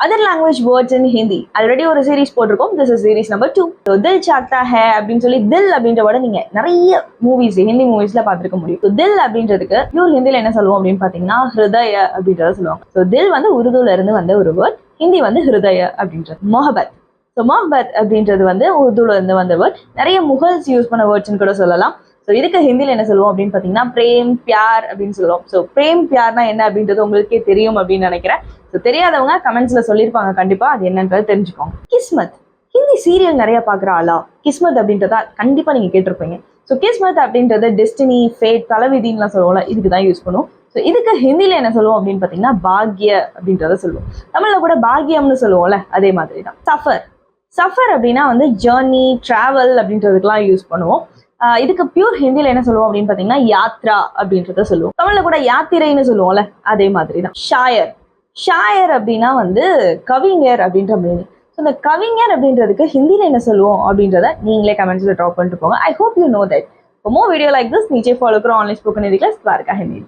Other language words in Hindi already ஒரு series போட்டிருக்கோம். This is series number 2. So தில் சாக்தா ஹே அப்படின்னு சொல்லி தில் அப்படின்ற வேர்டை நீங்க நிறைய மூவிஸ் ஹிந்தி மூவிஸ்ல பார்த்துருக்க முடியும். ஸோ தில் அப்படின்றதுக்கு பியூர் ஹிந்தியில் என்ன சொல்லுவோம் அப்படின்னு பார்த்தீங்கன்னா ஹிருதய அப்படின்றத சொல்லுவாங்க. ஸோ தில் வந்து உருதுல இருந்து வந்த ஒரு வேர்ட், ஹிந்தி வந்து ஹிருதய அப்படின்றது. மொஹபத், ஸோ மொஹபத் அப்படின்றது வந்து உருதுல இருந்து வந்த வேர்ட். நிறைய முகல்ஸ் யூஸ் பண்ண வேர்ட்ஸ்ன்னு கூட சொல்லலாம். ஸோ இதுக்கு ஹிந்தியில் என்ன சொல்லுவோம் அப்படின்னு பார்த்தீங்கன்னா பிரேம் பியார் அப்படின்னு சொல்லுவோம். ஸோ பிரேம் பியார்னா என்ன அப்படின்றது உங்களுக்கே தெரியும் அப்படின்னு நினைக்கிறேன். ஸோ தெரியாதவங்க கமெண்ட்ஸ்ல சொல்லியிருப்பாங்க, கண்டிப்பா அது என்னன்றது தெரிஞ்சுக்கோங்க. கிஸ்மத், ஹிந்தி சீரியல் நிறைய பார்க்குற ஆளா கிஸ்மத் அப்படின்றத கண்டிப்பா நீங்க கேட்டிருப்பீங்க. ஸோ கிஸ்மத் அப்படின்றது டெஸ்டினி, ஃபேட், தலைவிதின்லாம் சொல்லுவோம்ல, இதுக்கு தான் யூஸ் பண்ணுவோம். ஸோ இதுக்கு ஹிந்தியில என்ன சொல்லுவோம் அப்படின்னு பார்த்தீங்கன்னா பாக்ய அப்படின்றத சொல்லுவோம். தமிழ்ல கூட பாக்யம்னு சொல்லுவோம்ல, அதே மாதிரி தான். சஃபர், சஃபர் அப்படின்னா வந்து ஜேர்னி, டிராவல் அப்படின்றதுக்கெல்லாம் யூஸ் பண்ணுவோம். இதுக்கு பியூர் ஹிந்தியில என்ன சொல்லுவோம் அப்படின்னு பார்த்தீங்கன்னா யாத்ரா அப்படின்றத சொல்லுவோம். தமிழ்ல கூட யாத்திரைன்னு சொல்லுவோம்ல, அதே மாதிரி தான். ஷாயர், ஷாயர் அப்படின்னா வந்து கவிஞர் அப்படின்ற மீனிங். ஸோ இந்த கவிஞர் அப்படின்றதுக்கு ஹிந்தியில என்ன சொல்லுவோம் அப்படின்றத நீங்களே கமெண்ட்ஸ்ல ட்ராப் பண்ணிட்டு போங்க. I hope you know that. For more video like this, नीचे follow करो online spoken Hindi class Dwarka Hindi.